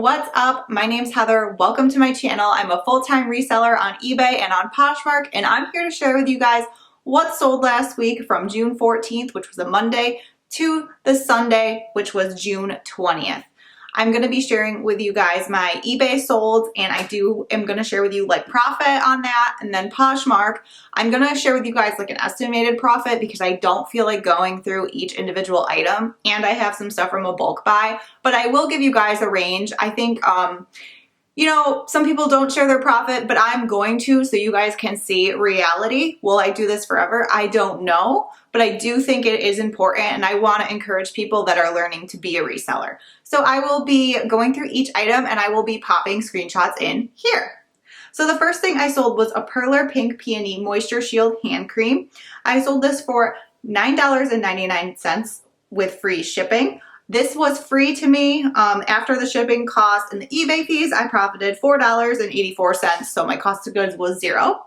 what's up? My name's Heather. Welcome to my channel. I'm a full-time reseller on eBay and on Poshmark, and I'm here to share with you guys what sold last week from June 14th, which was a Monday, to the Sunday, which was June 20th. I'm going to be sharing with you guys my eBay sold, and am going to share with you like profit on that, and then Poshmark. I'm going to share with you guys like an estimated profit because I don't feel like going through each individual item, and I have some stuff from a bulk buy, but I will give you guys a range. I think, you know, some people don't share their profit, but I'm going to, so you guys can see reality. Will I do this forever? I don't know, but I do think it is important, and I want to encourage people that are learning to be a reseller. So I will be going through each item, and I will be popping screenshots in here. So the first thing I sold was a Perler Pink Peony Moisture Shield Hand Cream. I sold this for $9.99 with free shipping. This was free to me. After the shipping cost and the eBay fees, I profited $4.84, so my cost of goods was $0.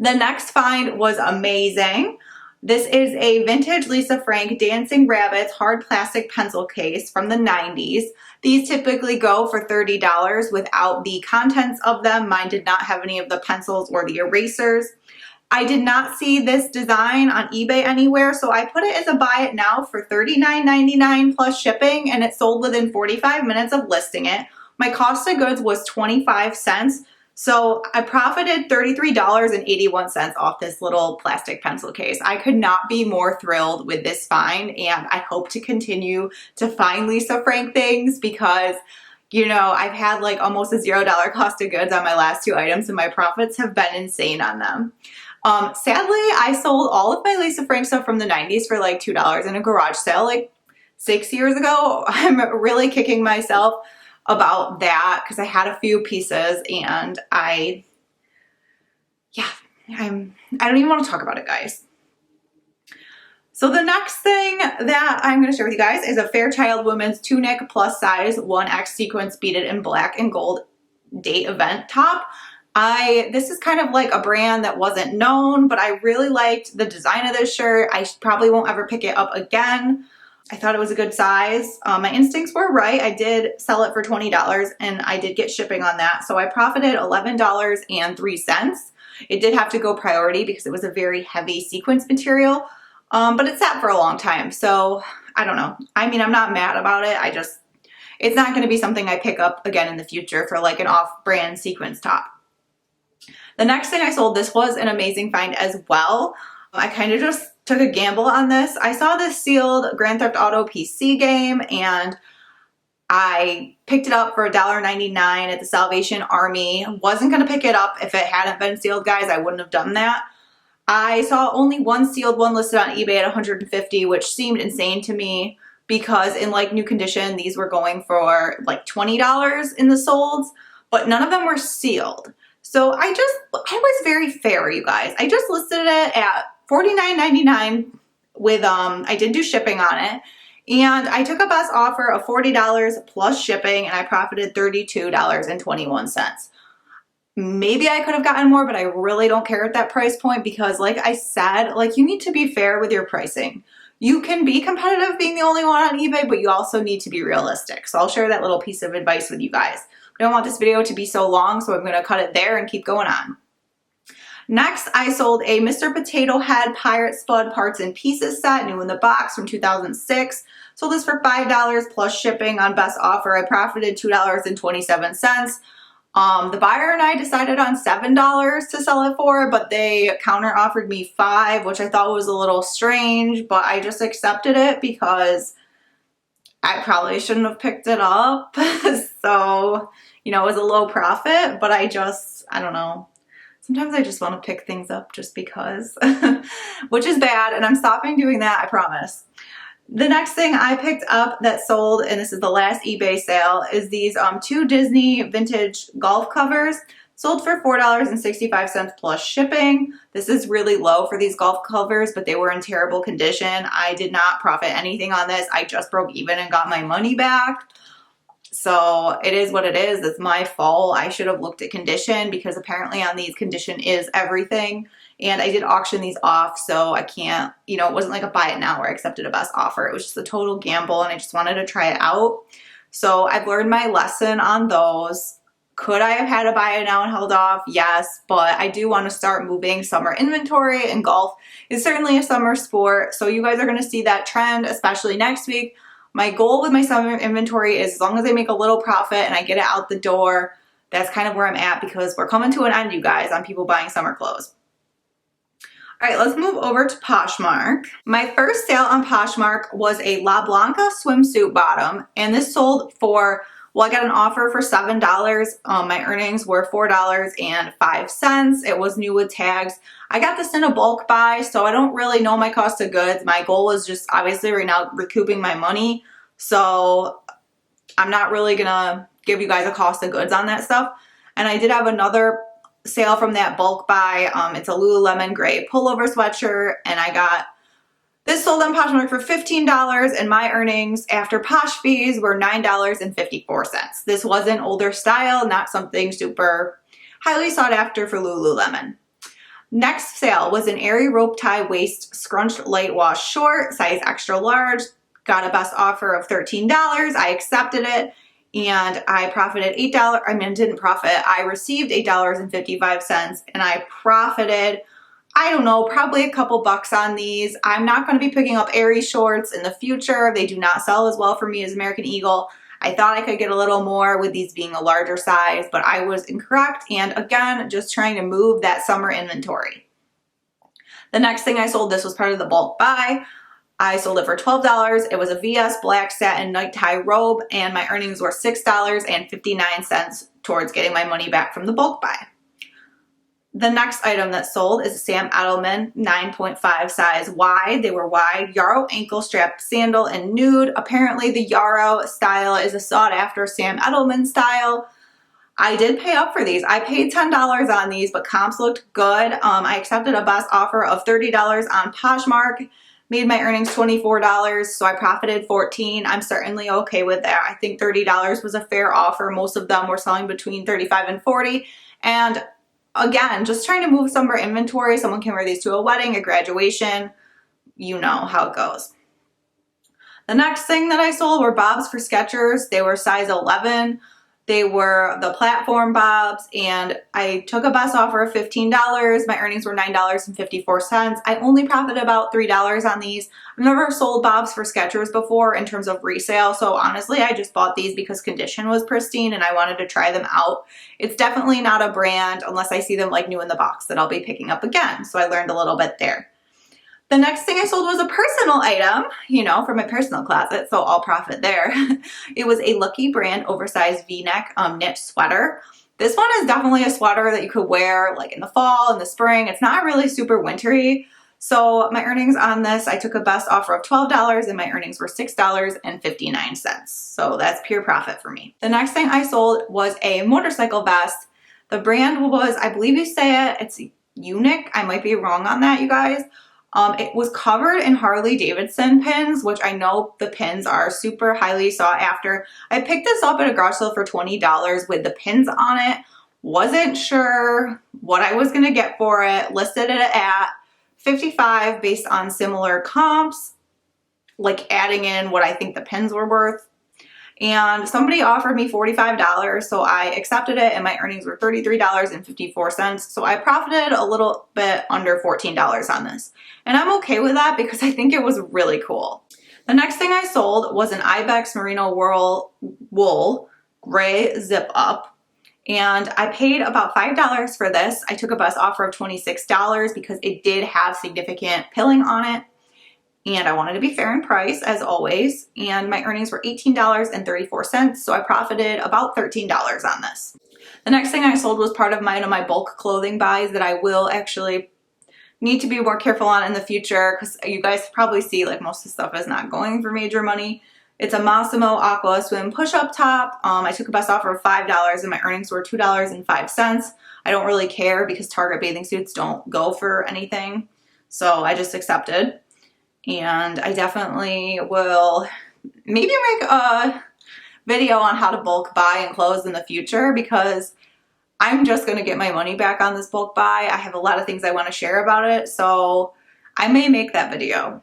The next find was amazing. This is a vintage Lisa Frank Dancing Rabbits hard plastic pencil case from the 90s. These typically go for $30 without the contents of them. Mine did not have any of the pencils or the erasers. I did not see this design on eBay anywhere, so I put it as a buy it now for $39.99 plus shipping, and it sold within 45 minutes of listing it. My cost of goods was 25 cents, so I profited $33.81 off this little plastic pencil case. I could not be more thrilled with this find, and I hope to continue to find Lisa Frank things because, you know, I've had like almost a $0 cost of goods on my last two items, and my profits have been insane on them. Sadly, I sold all of my Lisa Frank stuff from the 90s for like $2 in a garage sale like 6 years ago. I'm really kicking myself about that because I had a few pieces, and I don't even want to talk about it, guys. So the next thing that I'm going to share with you guys is a Fairchild Women's Tunic plus size 1X sequence beaded in black and gold date event top. This is kind of like a brand that wasn't known, but I really liked the design of this shirt. I probably won't ever pick it up again. I thought it was a good size. My instincts were right. I did sell it for $20, and I did get shipping on that. So I profited $11.03. It did have to go priority because it was a very heavy sequence material, but it sat for a long time. So I don't know. I mean, I'm not mad about it. It's not going to be something I pick up again in the future for like an off-brand sequence top. The next thing I sold, this was an amazing find as well. I kind of just took a gamble on this. I saw this sealed Grand Theft Auto PC game, and I picked it up for $1.99 at the Salvation Army. Wasn't going to pick it up if it hadn't been sealed, guys. I wouldn't have done that. I saw only one sealed one listed on eBay at $150, which seemed insane to me because in like new condition, these were going for like $20 in the solds, but none of them were sealed. So I was very fair, you guys. I just listed it at $49.99 with, I did do shipping on it, and I took a best offer of $40 plus shipping, and I profited $32.21. Maybe I could have gotten more, but I really don't care at that price point because like I said, like you need to be fair with your pricing. You can be competitive being the only one on eBay, but you also need to be realistic. So I'll share that little piece of advice with you guys. I don't want this video to be so long, so I'm going to cut it there and keep going on. Next, I sold a Mr. Potato Head Pirate Spud Parts and Pieces set, new in the box from 2006. Sold this for $5 plus shipping on best offer. I profited $2.27. The buyer and I decided on $7 to sell it for, but they counter offered me $5, which I thought was a little strange, but I just accepted it because I probably shouldn't have picked it up. So, you know, it was a low profit, but I don't know. Sometimes I just want to pick things up just because, which is bad, and I'm stopping doing that, I promise. The next thing I picked up that sold, and this is the last eBay sale, is these two Disney vintage golf covers. Sold for $4.65 plus shipping. This is really low for these golf covers, but they were in terrible condition. I did not profit anything on this. I just broke even and got my money back. So it is what it is. It's my fault. I should have looked at condition because apparently on these condition is everything. And I did auction these off, so I can't, you know, it wasn't like a buy it now where I accepted a best offer. It was just a total gamble, and I just wanted to try it out. So I've learned my lesson on those. Could I have had to buy it now and held off? Yes, but I do want to start moving summer inventory, and golf is certainly a summer sport. So you guys are going to see that trend, especially next week. My goal with my summer inventory is as long as I make a little profit and I get it out the door, that's kind of where I'm at, because we're coming to an end, you guys, on people buying summer clothes. All right, let's move over to Poshmark. My first sale on Poshmark was a La Blanca swimsuit bottom, and this sold for, well, I got an offer for $7. My earnings were $4.05. It was new with tags. I got this in a bulk buy, so I don't really know my cost of goods. My goal is just obviously right now recouping my money. So I'm not really gonna give you guys a cost of goods on that stuff. And I did have another sale from that bulk buy. It's a Lululemon gray pullover sweatshirt, and I got this sold on Poshmark for $15, and my earnings after Posh fees were $9.54. This was an older style, not something super highly sought after for Lululemon. Next sale was an airy rope tie waist scrunched light wash short, size extra large. Got a best offer of $13. I accepted it, and I profited $8. I mean, didn't profit. I received $8.55, and I profited, I don't know, probably a couple bucks on these. I'm not going to be picking up airy shorts in the future. They do not sell as well for me as American Eagle. I thought I could get a little more with these being a larger size, but I was incorrect. And again, just trying to move that summer inventory. The next thing I sold, this was part of the bulk buy. I sold it for $12. It was a VS black satin night tie robe, and my earnings were $6.59 towards getting my money back from the bulk buy. The next item that sold is a Sam Edelman 9.5 size wide. They were wide Yarrow ankle strap sandal in nude. Apparently the Yarrow style is a sought after Sam Edelman style. I did pay up for these. I paid $10 on these, but comps looked good. I accepted a best offer of $30 on Poshmark. Made my earnings $24, so I profited $14. I'm certainly okay with that. I think $30 was a fair offer. Most of them were selling between $35 and $40. And again, just trying to move summer inventory. Someone can wear these to a wedding, a graduation. You know how it goes. The next thing that I sold were bobs for Skechers. They were size 11. They were the platform bobs, and I took a best offer of $15. My earnings were $9.54. I only profited about $3 on these. I've never sold bobs for Skechers before in terms of resale, so honestly, I just bought these because condition was pristine and I wanted to try them out. It's definitely not a brand unless I see them like new in the box that I'll be picking up again, so I learned a little bit there. The next thing I sold was a personal item, you know, from my personal closet, so I'll profit there. It was a Lucky Brand oversized V-neck knit sweater. This one is definitely a sweater that you could wear like in the fall, in the spring. It's not really super wintry. So my earnings on this, I took a best offer of $12 and my earnings were $6.59. So that's pure profit for me. The next thing I sold was a motorcycle vest. The brand was, I believe you say it, it's Unique. I might be wrong on that, you guys. It was covered in Harley Davidson pins, which I know the pins are super highly sought after. I picked this up at a garage sale for $20 with the pins on it. Wasn't sure what I was going to get for it. Listed it at $55 based on similar comps, like adding in what I think the pins were worth. And somebody offered me $45, so I accepted it, and my earnings were $33.54. So I profited a little bit under $14 on this. And I'm okay with that because I think it was really cool. The next thing I sold was an Ibex Merino wool gray zip up. And I paid about $5 for this. I took a best offer of $26 because it did have significant pilling on it. And I wanted to be fair in price, as always. And my earnings were $18.34, so I profited about $13 on this. The next thing I sold was part of one of my bulk clothing buys that I will actually need to be more careful on in the future, because you guys probably see like most of the stuff is not going for major money. It's a Massimo Aqua Swim push-up top. I took a best offer of $5 and my earnings were $2.05. I don't really care because Target bathing suits don't go for anything, so I just accepted. And I definitely will maybe make a video on how to bulk buy and clothes in the future, because I'm just going to get my money back on this bulk buy. I have a lot of things I want to share about it, so I may make that video.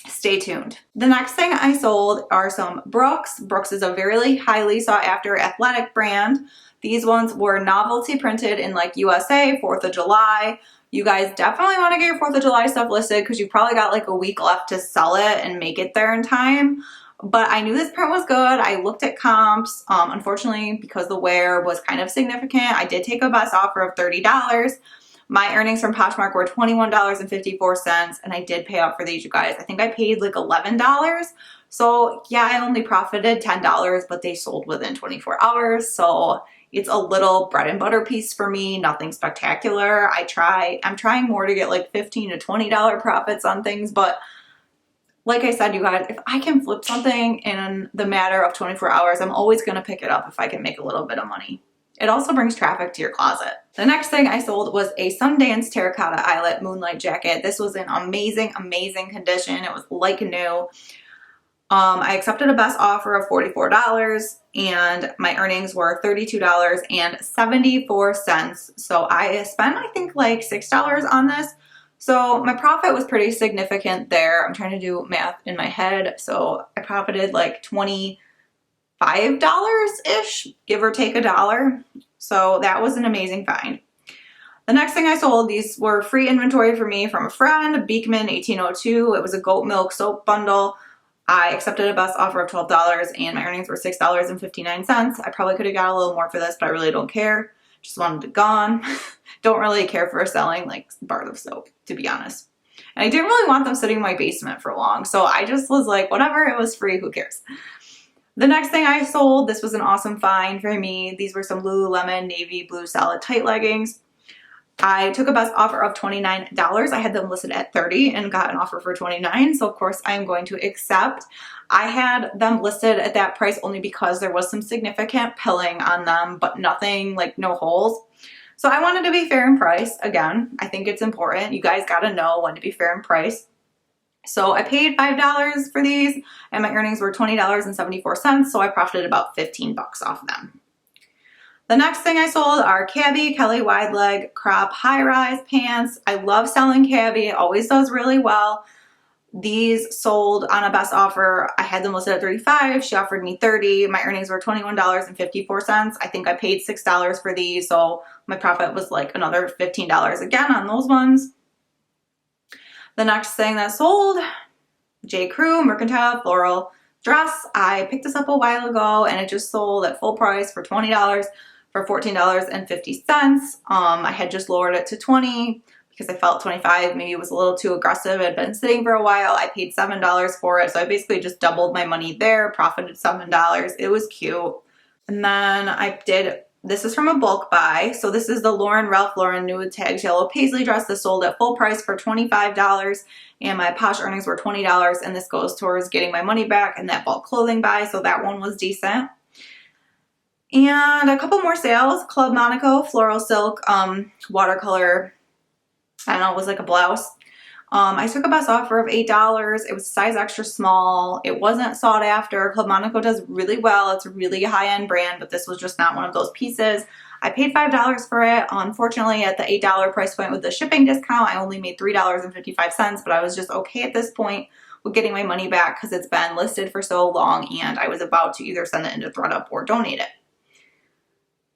Stay tuned. The next thing I sold are some Brooks. Brooks is a very highly sought after athletic brand. These ones were novelty printed in like USA, 4th of July. You guys definitely want to get your 4th of July stuff listed because you probably got like a week left to sell it and make it there in time. But I knew this print was good. I looked at comps. Unfortunately, because the wear was kind of significant, I did take a best offer of $30. My earnings from Poshmark were $21.54, and I did pay up for these, you guys. I think I paid like $11. So yeah, I only profited $10, but they sold within 24 hours. So it's a little bread and butter piece for me, nothing spectacular. I'm trying more to get like $15 to $20 profits on things, but like I said, you guys, if I can flip something in the matter of 24 hours, I'm always gonna pick it up if I can make a little bit of money. It also brings traffic to your closet. The next thing I sold was a Sundance terracotta eyelet moonlight jacket. This was in amazing, amazing condition. It was like new. I accepted a best offer of $44 and my earnings were $32.74. So I spent, I think, like $6 on this. So my profit was pretty significant there. I'm trying to do math in my head. So I profited like $25-ish, give or take $1. So that was an amazing find. The next thing I sold, these were free inventory for me from a friend, Beekman 1802. It was a goat milk soap bundle. I accepted a best offer of $12 and my earnings were $6.59. I probably could have got a little more for this, but I really don't care. Just wanted it gone. Don't really care for selling like bars of soap, to be honest. And I didn't really want them sitting in my basement for long. So I just was like, whatever, it was free, who cares? The next thing I sold, this was an awesome find for me. These were some Lululemon navy blue solid tight leggings. I took a best offer of $29. I had them listed at $30 and got an offer for $29. So of course I am going to accept. I had them listed at that price only because there was some significant pilling on them, but nothing, like no holes. So I wanted to be fair in price. Again, I think it's important. You guys got to know when to be fair in price. So I paid $5 for these and my earnings were $20.74. So I profited about 15 bucks off them. The next thing I sold are Cabby Kelly wide leg crop high rise pants. I love selling Cabby. It always does really well. These sold on a best offer. I had them listed at $35. She offered me $30. My earnings were $21.54. I think I paid $6 for these. So my profit was like another $15 again on those ones. The next thing that sold, J. Crew Mercantile Floral Dress. I picked this up a while ago and it just sold at full price for $20 for $14.50. I had just lowered it to $20 because I felt $25 maybe was a little too aggressive. It had been sitting for a while. I paid $7 for it. So I basically just doubled my money there, profited $7. It was cute. And then I did, this is from a bulk buy. So this is the Ralph Lauren Nude Tags Yellow Paisley dress that sold at full price for $25. And my Posh earnings were $20. And this goes towards getting my money back in that bulk clothing buy. So that one was decent. And a couple more sales. Club Monaco Floral Silk watercolor, I don't know, it was like a blouse. I took a best offer of $8. It was size extra small. It wasn't sought after. Club Monaco does really well. It's a really high-end brand, but this was just not one of those pieces. I paid $5 for it. Unfortunately, at the $8 price point with the shipping discount, I only made $3.55, but I was just okay at this point with getting my money back because it's been listed for so long and I was about to either send it into ThredUp or donate it.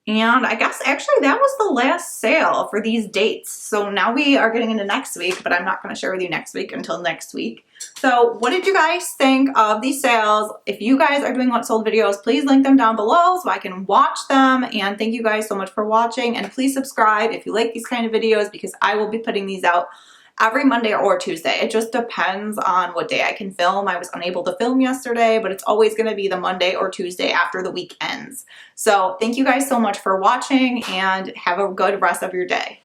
And I guess actually that was the last sale for these dates. So now we are getting into next week, but I'm not going to share with you next week until next week. So what did you guys think of these sales? If you guys are doing what sold videos, please link them down below so I can watch them. And thank you guys so much for watching. And please subscribe if you like these kind of videos because I will be putting these out every Monday or Tuesday. It just depends on what day I can film. I was unable to film yesterday, but it's always going to be the Monday or Tuesday after the week ends. So thank you guys so much for watching and have a good rest of your day.